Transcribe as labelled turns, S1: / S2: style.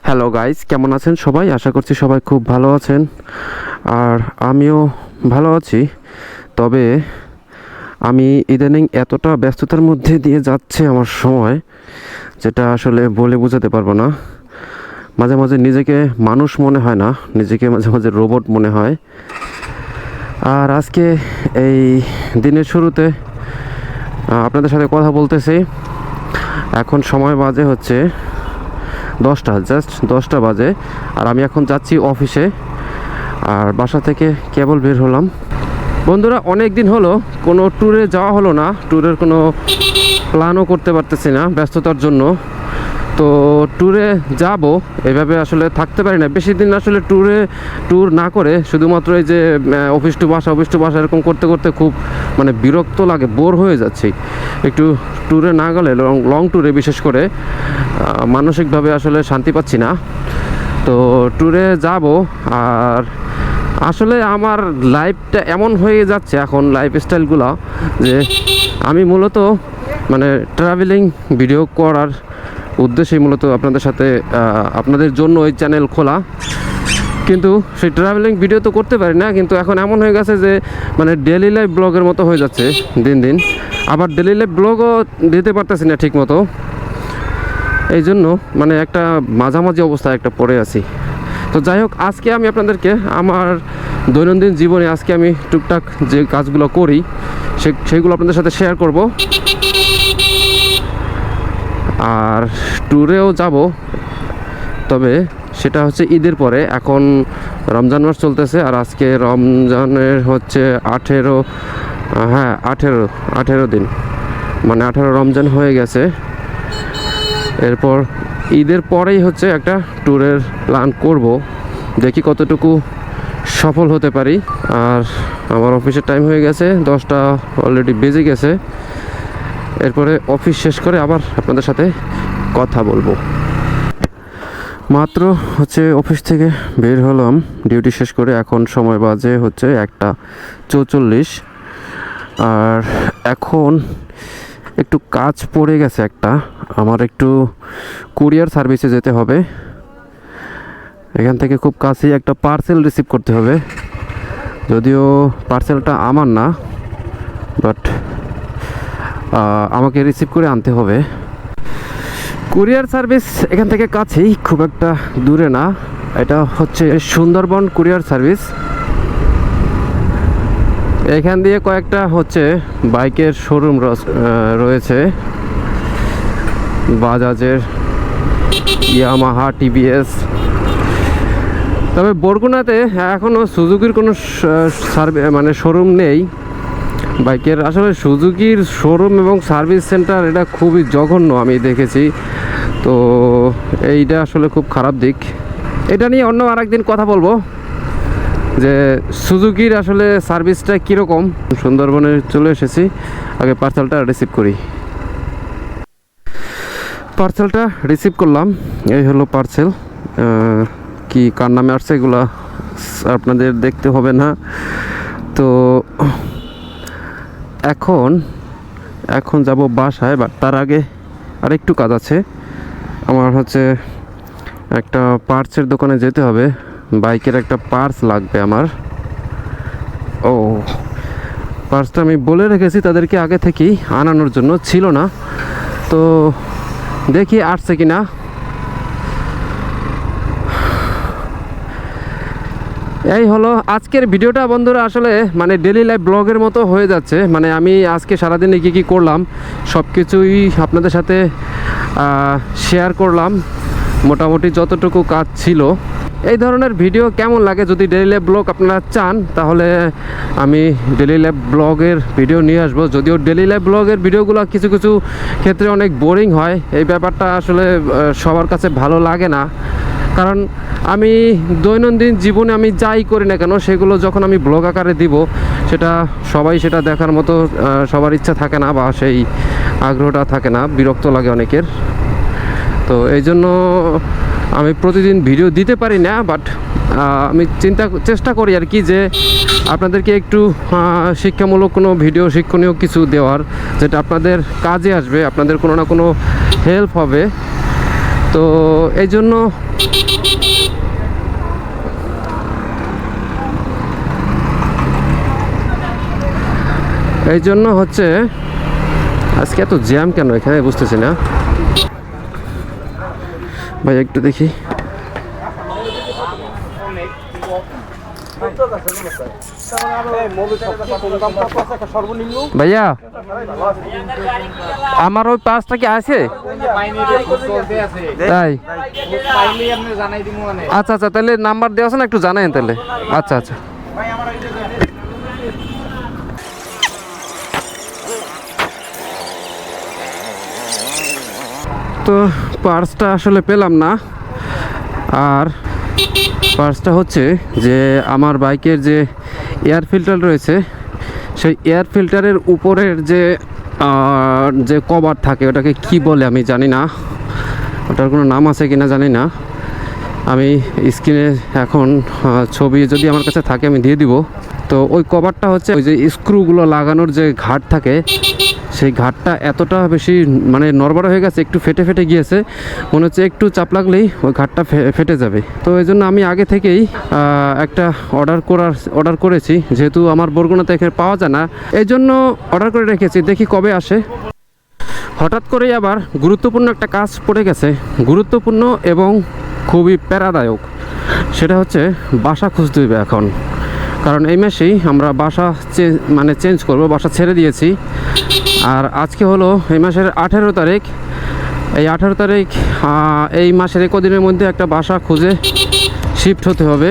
S1: Hello guys, কেমন আছেন সবাই? আশা করছি সবাই খুব ভালো আছেন। আর আমিও ভালো আছি। তবে আমি ইদানিং এতটা ব্যস্ততার মধ্যে দিয়ে যাচ্ছে আমার সময়, যেটা আসলে বলে বোঝাতে পারবো না। মাঝে মাঝে নিজেকে মানুষ মনে হয় না, নিজেকে মাঝে মাঝে রোবট মনে হয়। আর আজকে এই দিনের শুরুতে আপনাদের সাথে কথা বলতেছি। এখন সময় বাজে হচ্ছে 10টা, জাস্ট 10টা বাজে। আর আমি এখন যাচ্ছি অফিসে। আর বাসা থেকে কেবল বের হলাম। বন্ধুরা, অনেক দিন হলো কোনো ট্যুরে যাওয়া হলো না, ট্যুরের কোনো প্ল্যানও করতে পারতেছি না ব্যস্ততার জন্য। তো ট্যুরে যাব, এভাবে আসলে থাকতে পারি না বেশি দিন। আসলে ট্যুর না করে শুধুমাত্র এই যে অফিস টু বাসা এরকম করতে করতে খুব বিরক্ত লাগে, বোর হয়ে যাচ্ছি। একটু ট্যুরে না গেলে, লং ট্যুরে বিশেষ করে মানসিকভাবে আসলে শান্তি পাচ্ছি না। তো ট্যুরে যাব। আর আসলে আমার লাইফটা এমন হয়ে যাচ্ছে এখন, লাইফস্টাইলগুলো, যে আমি মূলত ট্রাভেলিং ভিডিও করার উদ্দেশ্যেই মূলত আপনাদের সাথে আপনাদের জন্য এই চ্যানেল খোলা। কিন্তু সেই ট্রাভেলিং ভিডিও তো করতে পারি না, কিন্তু এখন এমন হয়ে গেছে যে ডেইলি লাইফ ব্লগের মতো হয়ে যাচ্ছে দিন দিন। আবার ডেইলি লাইফ ব্লগও দিতে পারতেছি না ঠিক মতো। এই জন্য একটা মাঝামাঝি অবস্থায় পড়ে আছি। তো যাই হোক, আজকে আমি আপনাদেরকে আমার দৈনন্দিন জীবনে আজকে আমি টুকটাক যে কাজগুলো করি সেইগুলো আপনাদের সাথে শেয়ার করব। আর ট্যুরেও যাব, তবে সেটা হচ্ছে ঈদের পরে। এখন রমজান মাস চলতেছে, আর আজকে রমজানের হচ্ছে 18 দিন, 18 রমজান হয়ে গেছে। এরপর ঈদের পরেই হচ্ছে একটা ট্যুরের প্ল্যান করব, দেখি কতটুকু সফল হতে পারি। আর আমার অফিসের টাইম হয়ে গেছে, 10টা অলরেডি বেজে গেছে। এরপরে অফিস শেষ করে আবার আপনাদের সাথে কথা বলবো। মাত্র হচ্ছে অফিস থেকে বের হলাম ডিউটি শেষ করে। এখন সময় বাজে হচ্ছে 1:44। আর এখন একটু কাজ পড়ে গেছে আমার একটু কুরিয়ার সার্ভিসে যেতে হবে। এখান থেকে খুব কাছেই একটা পার্সেল রিসিভ করতে হবে, যদিও পার্সেলটা আমার না, বাট আমাকে রিসিভ করে আনতে হবে। কুরিয়ার সার্ভিস এখান থেকে কাছেই, খুব একটা দূরে না। এটা হচ্ছে সুন্দরবন কুরিয়ার সার্ভিস। এখান দিয়ে কয়েকটা হচ্ছে বাইকের শোরুম রয়েছে, বাজাজের, ইয়ামাহা, টিভিএস। তবে বরগুনাতে এখনও সুজুকির কোনো শোরুম নেই বাইকের। আসলে সুজুকির শোরুম এবং সার্ভিস সেন্টার এটা খুবই জঘন্য আমি দেখেছি। তো এইটা আসলে খুব খারাপ দিক। এটা নিয়ে অন্য আরেকদিন কথা বলবো, যে সুজুকির আসলে সার্ভিসটা কীরকম। সুন্দরবনে চলে এসেছি, আগে পার্সেলটা রিসিভ করি। পার্সেলটা রিসিভ করলাম, এই হলো পার্সেল। কি কার নামে আসছে এগুলা আপনাদের দেখতে হবে না। তো এখন যাব বাসায়, বাট তার আগে আরেকটু কাজ আছে। আমার হচ্ছে একটা পার্টসের দোকানে যেতে হবে, বাইকের একটা পার্টস লাগবে আমার। পার্টসটা আমি বলে রেখেছি তাদেরকে আগে থেকেই আনানোর জন্য, ছিল না। তো দেখি আসছে কি না। এই হলো আজকের ভিডিওটা বন্ধুরা। আসলে ডেইলি লাইফ ব্লগের মতো হয়ে যাচ্ছে। আমি আজকে সারাদিনে কী করলাম সব কিছুই আপনাদের সাথে শেয়ার করলাম, মোটামুটি যতটুকু কাজ ছিল। এই ধরনের ভিডিও কেমন লাগে? যদি ডেইলি লাইফ ব্লগ আপনারা চান, তাহলে আমি ডেইলি লাইফ ব্লগের ভিডিও নিয়ে আসবো। যদিও ডেইলি লাইফ ব্লগের ভিডিওগুলো কিছু কিছু ক্ষেত্রে অনেক বোরিং হয়, এই ব্যাপারটা আসলে সবার কাছে ভালো লাগে না। কারণ আমি দৈনন্দিন জীবনে আমি যাই করি না কেন, সেগুলো যখন আমি ব্লগ আকারে দিব, সেটা দেখার মতো সবার ইচ্ছা থাকে না, বা সেই আগ্রহটা থাকে না, বিরক্ত লাগে অনেকের। তো এই জন্য আমি প্রতিদিন ভিডিও দিতে পারি না, বাট আমি চেষ্টা করি আর কি, যে আপনাদেরকে একটু শিক্ষামূলক কোনো ভিডিও, শিক্ষণীয় কিছু দেওয়ার, যেটা আপনাদের কাজে আসবে, আপনাদের কোনো না কোনো হেল্প হবে। তো এই জন্য হচ্ছে আজকে এত জ্যাম কেন এখানে বুঝতেছি না ভাই, একটু দেখি। ভাইয়া আমার ওই পাঁচটা কি আছে? তাই আচ্ছা আচ্ছা, তাহলে নাম্বার দেওয়া আছে না, একটু জানাই তাহলে। আচ্ছা আচ্ছা। তো পার্সটা আসলে পেলাম না। আর পার্সটা হচ্ছে যে আমার বাইকের যে এয়ার ফিল্টার রয়েছে, সেই এয়ার ফিল্টারের উপরের যে কভার থাকে ওটাকে কি বলে আমি জানি না, ওটার কোনো নাম আছে কিনা জানি না। আমি স্ক্রিনে এখন ছবি যদি আমার কাছে থাকে আমি দিয়ে দিব। তো ওই কভারটা হচ্ছে ওই যে স্ক্রুগুলো লাগানোর যে ঘাট থাকে, সেই ঘাটটা এতটা বেশি মানে নড়বড় হয়ে গেছে, একটু ফেটে ফেটে গিয়েছে, মনে হচ্ছে একটু চাপ লাগলেই ওই ঘাটটা ফেটে যাবে। তো এই জন্য আমি আগে থেকেই একটা অর্ডার করেছি, যেহেতু আমার বরগুনাতে এখানে পাওয়া যায় না, এই জন্য অর্ডার করে রেখেছি, দেখি কবে আসে। হঠাৎ করেই আবার গুরুত্বপূর্ণ একটা কাজ পড়ে গেছে, গুরুত্বপূর্ণ এবং খুবই প্যারাদায়ক। সেটা হচ্ছে বাসা খুঁজতে হবে এখন, কারণ এই মাসেই আমরা বাসা চেঞ্জ করব, বাসা ছেড়ে দিয়েছি। আর আজকে হলো এই মাসের 18 তারিখ। এই 18 তারিখ এই মাসের কদিনের মধ্যে একটা বাসা খুঁজে শিফট হতে হবে।